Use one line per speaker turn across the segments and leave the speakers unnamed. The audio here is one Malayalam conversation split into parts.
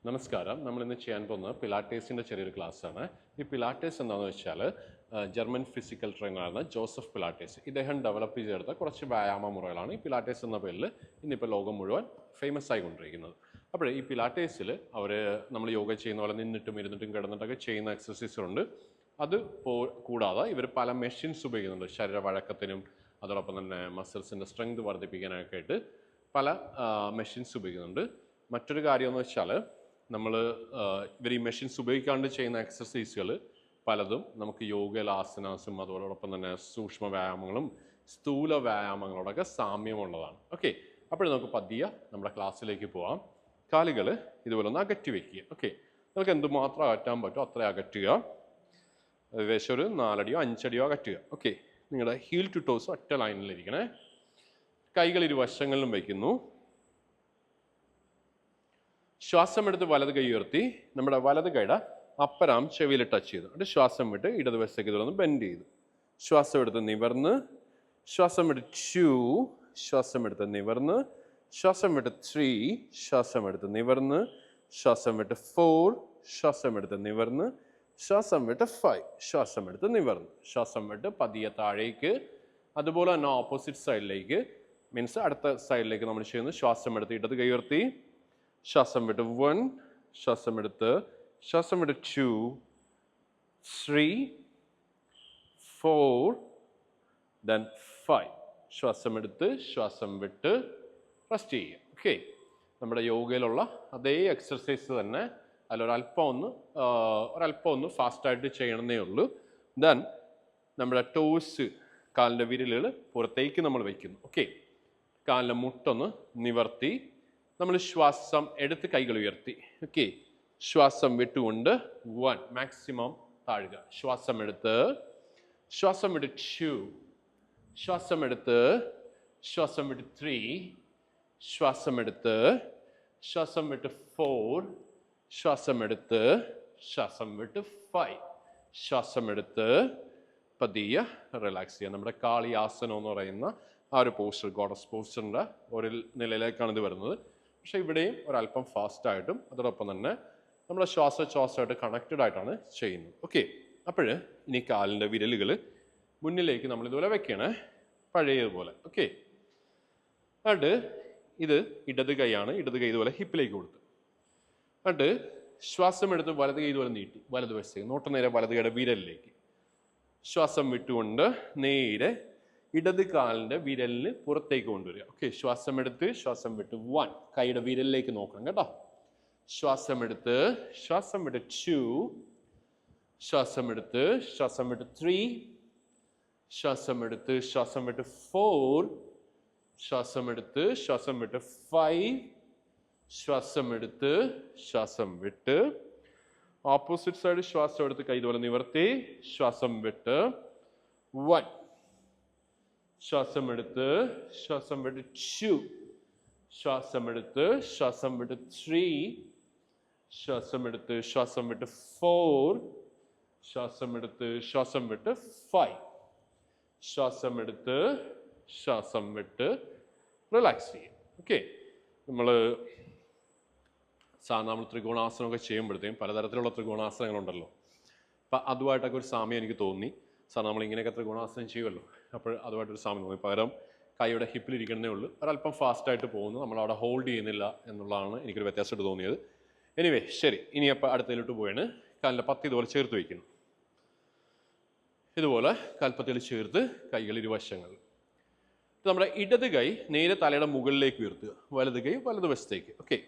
നമസ്കാരം. നമ്മൾ ഇന്ന് ചെയ്യാൻ പോകുന്നത് പിലാറ്റേസിൻ്റെ ചെറിയൊരു ക്ലാസ്സാണ്. ഈ പിലാറ്റേസ് എന്താണെന്ന് വെച്ചാൽ ജർമ്മൻ ഫിസിക്കൽ ട്രെയിനറാണ് ജോസഫ് പിലാറ്റേസ്. ഇദ്ദേഹം ഡെവലപ്പ് ചെയ്തെടുത്ത കുറച്ച് വ്യായാമ മുറകളാണ് ഈ പിലാറ്റേസ് എന്ന പേരിൽ ഇന്നിപ്പോൾ ലോകം മുഴുവൻ ഫേമസ് ആയിക്കൊണ്ടിരിക്കുന്നത്. അപ്പോൾ ഈ പിലാറ്റേസിൽ നമ്മൾ യോഗ ചെയ്യുന്ന പോലെ നിന്നിട്ടും ഇരുന്നിട്ടും കിടന്നിട്ടൊക്കെ ചെയ്യുന്ന എക്സസൈസുകളുണ്ട്. അത് കൂടാതെ ഇവർ പല മെഷീൻസ് ഉപയോഗിക്കുന്നുണ്ട്. ശരീര വഴക്കത്തിനും അതോടൊപ്പം തന്നെ മസിൽസിൻ്റെ സ്ട്രെങ്ത് വർദ്ധിപ്പിക്കാനൊക്കെ ആയിട്ട് പല മെഷീൻസ് ഉപയോഗിക്കുന്നുണ്ട്. മറ്റൊരു കാര്യം എന്ന് വെച്ചാൽ ഇവർ ഈ മെഷീൻസ് ഉപയോഗിക്കാണ്ട് ചെയ്യുന്ന എക്സസൈസുകൾ പലതും നമുക്ക് യോഗയിൽ ആസനാസും അതോടൊപ്പം തന്നെ സൂക്ഷ്മ വ്യായാമങ്ങളും സ്ഥൂല വ്യായാമങ്ങളോടൊക്കെ സാമ്യമുള്ളതാണ്. ഓക്കെ, അപ്പോൾ നമുക്ക് പതിയെ നമ്മുടെ ക്ലാസ്സിലേക്ക് പോവാം. കാലുകൾ ഇതുപോലെ ഒന്ന് അകറ്റി വയ്ക്കുക. ഓക്കെ, നിങ്ങൾക്ക് എന്തുമാത്രം അകറ്റാൻ പറ്റുമോ അത്ര അകറ്റുക. ഏകദേശം ഒരു 4 അടിയോ 5 അടിയോ അകറ്റുക. ഓക്കെ, നിങ്ങളുടെ ഹീൽ ടു ടോസ് ഒറ്റ ലൈനിലിരിക്കണേ. കൈകൾ ഇരുവശങ്ങളിലും വയ്ക്കുന്നു. ശ്വാസം എടുത്ത് വലത് കൈ ഉയർത്തി നമ്മുടെ വലത് കൈയുടെ അപ്പറാം ചെവിയിൽ ടച്ച് ചെയ്തു. എന്നിട്ട് ശ്വാസം വിട്ട് ഇടതുവശത്തേക്ക് തുറന്ന് ബെൻഡ് ചെയ്തു. ശ്വാസം എടുത്ത് നിവർന്ന്, ശ്വാസം വിട്ട് 2, ശ്വാസം എടുത്ത് നിവർന്ന്, ശ്വാസം വിട്ട് 3, ശ്വാസം എടുത്ത് നിവർന്ന്, ശ്വാസം വിട്ട് 4, ശ്വാസം എടുത്ത് നിവർന്ന്, ശ്വാസം വിട്ട് 5, ശ്വാസം എടുത്ത് നിവർന്ന്, ശ്വാസം വിട്ട് പതിയെ താഴേക്ക്. അതുപോലെ തന്നെ ഓപ്പോസിറ്റ് സൈഡിലേക്ക്, മീൻസ് അടുത്ത സൈഡിലേക്ക് നമ്മൾ ചെയ്യുന്നു. ശ്വാസം എടുത്ത് ഇടത് കൈ ഉയർത്തി, ശ്വാസം വിട്ട് 1, ശ്വാസം എടുത്ത്, ശ്വാസം വിട്ട് 2, 3, 4, then 5. ശ്വാസം എടുത്ത് ശ്വാസം വിട്ട് റെസ്റ്റ് ചെയ്യുക. ഓക്കെ, നമ്മുടെ യോഗയിലുള്ള അതേ എക്സർസൈസ് തന്നെ അതിലൊരല്പം ഒന്ന് ഫാസ്റ്റായിട്ട് ചെയ്യണമെന്നേ ഉള്ളൂ. ദെൻ നമ്മുടെ ടോസ്, കാലിൻ്റെ വിരലുകൾ പുറത്തേക്ക് നമ്മൾ വയ്ക്കുന്നു. ഓക്കെ, കാലിൻ്റെ മുട്ടൊന്ന് നിവർത്തി നമ്മൾ ശ്വാസം എടുത്ത് കൈകൾ ഉയർത്തി. ഓക്കെ, ശ്വാസം വിട്ടുകൊണ്ട് 1 മാക്സിമം താഴുക. ശ്വാസം എടുത്ത്, ശ്വാസം വിട്ട് 2, ശ്വാസം എടുത്ത്, ശ്വാസം വിട്ട് 3, ശ്വാസം എടുത്ത്, ശ്വാസം വിട്ട് 4, ശ്വാസം എടുത്ത്, ശ്വാസം വിട്ട് 5, ശ്വാസം എടുത്ത് പതിയെ റിലാക്സ് ചെയ്യുക. നമ്മുടെ കാളി ആസനം എന്ന് പറയുന്ന ആ ഒരു പോസ്റ്റർ, ഗോഡസ് പോസ്റ്ററിൻ്റെ ഒരു നിലയിലേക്കാണ് ഇത് വരുന്നത്. പക്ഷേ ഇവിടെയും ഒരല്പം ഫാസ്റ്റായിട്ടും അതോടൊപ്പം തന്നെ നമ്മുടെ ശ്വാസമായിട്ട് കണക്റ്റഡ് ആയിട്ടാണ് ചെയ്യുന്നത്. ഓക്കെ, അപ്പോൾ ഇനി കാലിൻ്റെ വിരലുകൾ മുന്നിലേക്ക് നമ്മൾ ഇതുപോലെ വെക്കണേ, പഴയതുപോലെ. ഓക്കെ, എന്നിട്ട് ഇത് ഇടത് കൈയാണ്, ഇടത് കൈ ഇതുപോലെ ഹിപ്പിലേക്ക് കൊടുത്ത്, എന്നിട്ട് ശ്വാസം എടുത്ത് വലത് കൈ ഇതുപോലെ നീട്ടി വലത് വശത്തേക്ക്, നോട്ട് നേരെ വലത് കൈയുടെ വിരലിലേക്ക്. ശ്വാസം വിട്ടുകൊണ്ട് നേരെ ഇടത് കാലിൻ്റെ വിരലിന് പുറത്തേക്ക് കൊണ്ടുവരിക. ഓക്കെ, ശ്വാസം എടുത്ത് ശ്വാസം വിട്ട് 1, കൈയുടെ വിരലിലേക്ക് നോക്കണം കേട്ടോ. ശ്വാസം എടുത്ത് ശ്വാസം വിട്ട് 2, ശ്വാസം എടുത്ത് ശ്വാസം വിട്ട് 3, ശ്വാസം എടുത്ത് ശ്വാസം വിട്ട് 4, ശ്വാസം എടുത്ത് ശ്വാസം വിട്ട് 5, ശ്വാസം എടുത്ത് ശ്വാസം വിട്ട്. ഓപ്പോസിറ്റ് സൈഡ് ശ്വാസം എടുത്ത് കൈ ഇതുപോലെ നിവർത്തി, ശ്വാസം വിട്ട് 1, ശ്വാസം എടുത്ത് ശ്വാസം വിട്ട് 2, ശ്വാസം എടുത്ത് ശ്വാസം വിട്ട് 3, ശ്വാസം എടുത്ത് ശ്വാസം വിട്ട് 4, ശ്വാസം എടുത്ത് ശ്വാസം വിട്ട് 5, ശ്വാസം എടുത്ത് ശ്വാസം വിട്ട് റിലാക്സ് ചെയ്യും. ഓക്കെ, നമ്മൾ ത്രികോണാസനമൊക്കെ ചെയ്യുമ്പോഴത്തേക്കും പലതരത്തിലുള്ള ത്രികോണാസനങ്ങളുണ്ടല്ലോ. അപ്പം അതുമായിട്ടൊക്കെ ഒരു സാമ്യം എനിക്ക് തോന്നി. നമ്മൾ ഇങ്ങനെയൊക്കെ ത്രികോണാസനം ചെയ്യുമല്ലോ, അപ്പോൾ അതുമായിട്ടൊരു സാമ്യം തോന്നി. പകരം കൈയുടെ ഹിപ്പിലിരിക്കുന്നതേ ഉള്ളൂ, ഒരല്പം ഫാസ്റ്റായിട്ട് പോകുന്നു, നമ്മളവിടെ ഹോൾഡ് ചെയ്യുന്നില്ല എന്നുള്ളതാണ് എനിക്കൊരു വ്യത്യാസമായിട്ട് തോന്നിയത്. എനിവേ ശരി, ഇനി അപ്പോൾ അടുത്തതിലോട്ട് പോയാണ്. കാലിൻ്റെ പത്തി ഇതുപോലെ ചേർത്ത് വയ്ക്കുന്നു. ഇതുപോലെ കാൽപ്പത്തിയിൽ ചേർത്ത് കൈകൾ ഇരുവശങ്ങൾ. നമ്മുടെ ഇടത് കൈ നേരെ തലയുടെ മുകളിലേക്ക് ഉയർത്തുക, വലത് കൈ വലത് വശത്തേക്ക്. ഓക്കെ,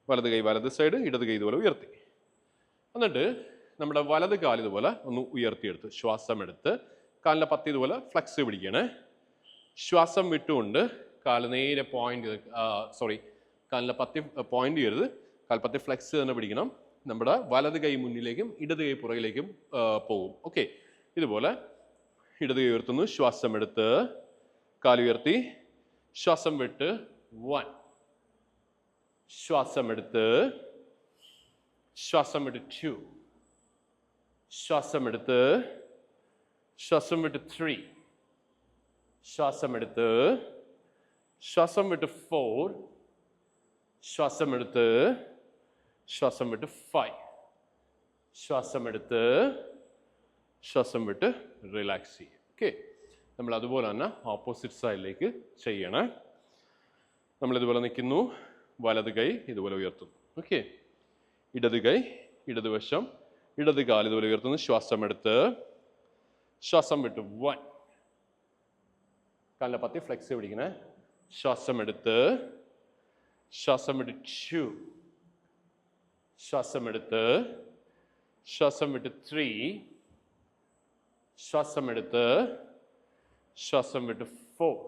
വലത് കൈ വലത് സൈഡ്, ഇടത് കൈ ഇതുപോലെ ഉയർത്തി. എന്നിട്ട് നമ്മുടെ വലത് കാല് ഇതുപോലെ ഒന്ന് ഉയർത്തിയെടുത്ത് ശ്വാസം എടുത്ത് കാലിൻ്റെ പത്തി ഇതുപോലെ ഫ്ലെക്സ് പിടിക്കണേ. ശ്വാസം വിട്ടുകൊണ്ട് കാല് നേരെ കാലിൻ്റെ പത്തി പോയിന്റ് ചെയ്യരുത്, കാൽപ്പത്തി ഫ്ലെക്സ് തന്നെ പിടിക്കണം. നമ്മുടെ വലത് കൈ മുന്നിലേക്കും ഇടത് കൈ പുറകിലേക്കും പോകും. ഓക്കെ, ഇതുപോലെ ഇടത് കൈ ഉയർത്തുന്നു, ശ്വാസം എടുത്ത് കാലുയർത്തി, ശ്വാസം വിട്ട് 1, ശ്വാസം എടുത്ത് ശ്വാസം വിട്ട് 2, ശ്വാസം എടുത്ത് ശ്വാസം വിട്ട് 3, ശ്വാസം എടുത്ത് ശ്വാസം വിട്ട് 4, ശ്വാസം എടുത്ത് ശ്വാസം വിട്ട് 5. ശ്വാസം എടുത്ത് ശ്വാസം വിട്ട് റിലാക്സ് ചെയ്യുക. ഓക്കെ, നമ്മൾ അതുപോലെ തന്നെ ഓപ്പോസിറ്റ് സൈഡിലേക്ക് ചെയ്യണേ. നമ്മളിതുപോലെ നിൽക്കുന്നു, വലത് കൈ ഇതുപോലെ ഉയർത്തുന്നു. ഓക്കെ, ഇടത് കൈ ഇടതുവശം, ഇടത് കാൽ ഇതുപോലെ ഉയർത്തുന്നു. ശ്വാസം എടുത്ത് ശ്വാസം വിട്ട് 1. കാലിൻ്റെ പത്തി ഫ്ലെക്സ് പിടിക്കണേ. ശ്വാസം എടുത്ത് ശ്വാസം വിട്ട് 2. ശ്വാസം എടുത്ത് ശ്വാസം വിട്ട് 3. ശ്വാസം എടുത്ത് ശ്വാസം വിട്ട് 4.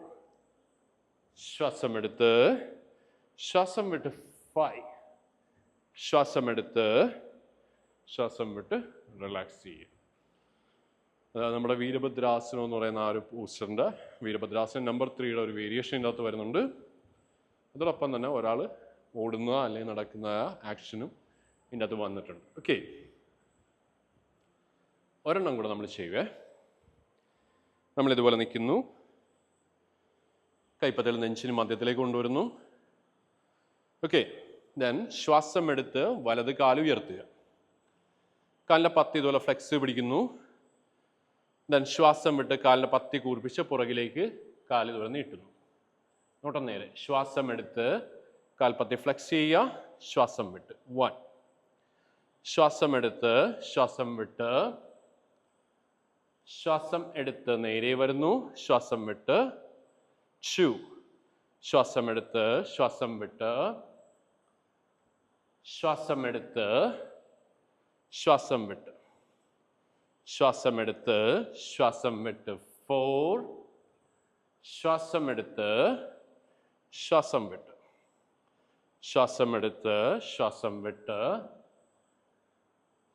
ശ്വാസം എടുത്ത് ശ്വാസം വിട്ട് 5. ശ്വാസം എടുത്ത് ശ്വാസം വിട്ട് റിലാക്സ് ചെയ്യുക. നമ്മുടെ വീരഭദ്രാസനം എന്ന് പറയുന്ന ആ ഒരു പോസ്റ്ററിൻ്റെ വീരഭദ്രാസനം നമ്പർ 3യുടെ ഒരു വേരിയേഷൻ ഇതിൻ്റെ അകത്ത് വരുന്നുണ്ട്. അതോടൊപ്പം തന്നെ ഒരാൾ ഓടുന്ന അല്ലെങ്കിൽ നടക്കുന്ന ആക്ഷനും ഇതിൻ്റെ അകത്ത് വന്നിട്ടുണ്ട്. ഓക്കെ, ഒരെണ്ണം കൂടെ നമ്മൾ ചെയ്യുവേ. നമ്മളിതുപോലെ നിൽക്കുന്നു, കൈപ്പത്തൽ നെഞ്ചിന് മധ്യത്തിലേക്ക് കൊണ്ടുവരുന്നു. ഓക്കെ, ദെൻ ശ്വാസം എടുത്ത് വലത് കാല് ഉയർത്തുക. കാലിൻ്റെ പത്തി ഇതുപോലെ ഫ്ലെക്സ് പിടിക്കുന്നു. ദെൻ ശ്വാസം വിട്ട് കാലിൻ്റെ പത്തി കൂർപ്പിച്ച് പുറകിലേക്ക് കാല് ഇതുപോലെ നീട്ടുന്നു. നോട്ടം നേരെ. ശ്വാസം എടുത്ത് കാൽപ്പത്തി ഫ്ലെക്സ് ചെയ്യുക. ശ്വാസം വിട്ട് 1. ശ്വാസം എടുത്ത് ശ്വാസം വിട്ട് ശ്വാസം എടുത്ത് നേരെ വരുന്നു. ശ്വാസം വിട്ട് 2. ശ്വാസം എടുത്ത് ശ്വാസം വിട്ട് ശ്വാസം എടുത്ത് ശ്വാസം വിട്ട് ശ്വാസം എടുത്ത് ശ്വാസം വിട്ട് 4. ശ്വാസം എടുത്ത് ശ്വാസം വിട്ട് ശ്വാസം എടുത്ത് ശ്വാസം വിട്ട്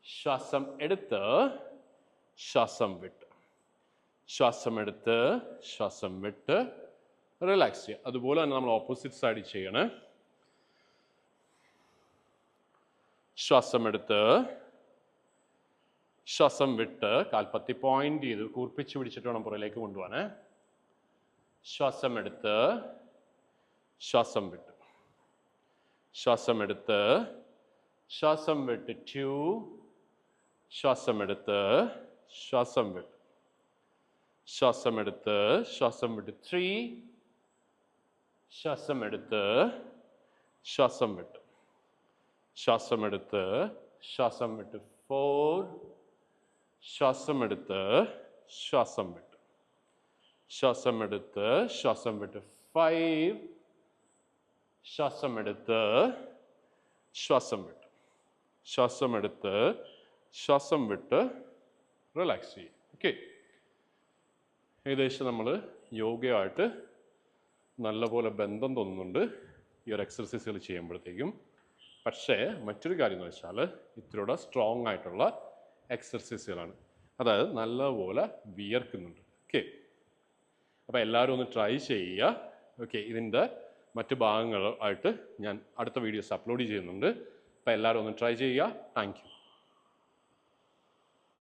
ശ്വാസം എടുത്ത് ശ്വാസം വിട്ട് ശ്വാസം എടുത്ത് ശ്വാസം വിട്ട് റിലാക്സ് ചെയ്യുക. അതുപോലെ തന്നെ നമ്മൾ ഓപ്പോസിറ്റ് സൈഡിൽ ചെയ്യണേ. ശ്വാസം എടുത്ത് ശ്വാസം വിട്ട് കാൽപ്പത്തി പോയിന്റ് ചെയ്ത് കൂർപ്പിച്ച് പിടിച്ചിട്ട് വേണം പുറയിലേക്ക് കൊണ്ടുപോകാനേ. ശ്വാസം എടുത്ത് ശ്വാസം വിട്ട് ശ്വാസം എടുത്ത് ശ്വാസം വിട്ട് 2. ശ്വാസം എടുത്ത് ശ്വാസം വിട്ട് ശ്വാസം എടുത്ത് ശ്വാസം വിട്ട് 3. ശ്വാസം എടുത്ത് ശ്വാസം വിട്ട് ശ്വാസം എടുത്ത് ശ്വാസം വിട്ട് 4. ശ്വാസം എടുത്ത് ശ്വാസം വിട്ട് ശ്വാസം എടുത്ത് ശ്വാസം വിട്ട് 5. ശ്വാസം എടുത്ത് ശ്വാസം വിട്ട് ശ്വാസം എടുത്ത് ശ്വാസം വിട്ട് റിലാക്സ് ചെയ്യും. ഓക്കെ, ഏകദേശം നമ്മൾ യോഗയായിട്ട് നല്ലപോലെ ബന്ധം തോന്നുന്നുണ്ട് ഈ ഒരു എക്സർസൈസുകൾ ചെയ്യുമ്പോഴത്തേക്കും. പക്ഷേ മറ്റൊരു കാര്യം എന്ന് വെച്ചാൽ ഇത്തിരിയുടെ സ്ട്രോങ് ആയിട്ടുള്ള എക്സർസൈസുകളാണ്. അതായത് നല്ലപോലെ വിയർക്കുന്നുണ്ട്. ഓക്കെ, അപ്പോൾ എല്ലാവരും ഒന്ന് ട്രൈ ചെയ്യുക. ഓക്കെ, ഇതിൻ്റെ മറ്റ് ഭാഗങ്ങളായിട്ട് ഞാൻ അടുത്ത വീഡിയോസ് അപ്ലോഡ് ചെയ്യുന്നുണ്ട്. അപ്പോൾ എല്ലാവരും ഒന്ന് ട്രൈ ചെയ്യുക. Thank you.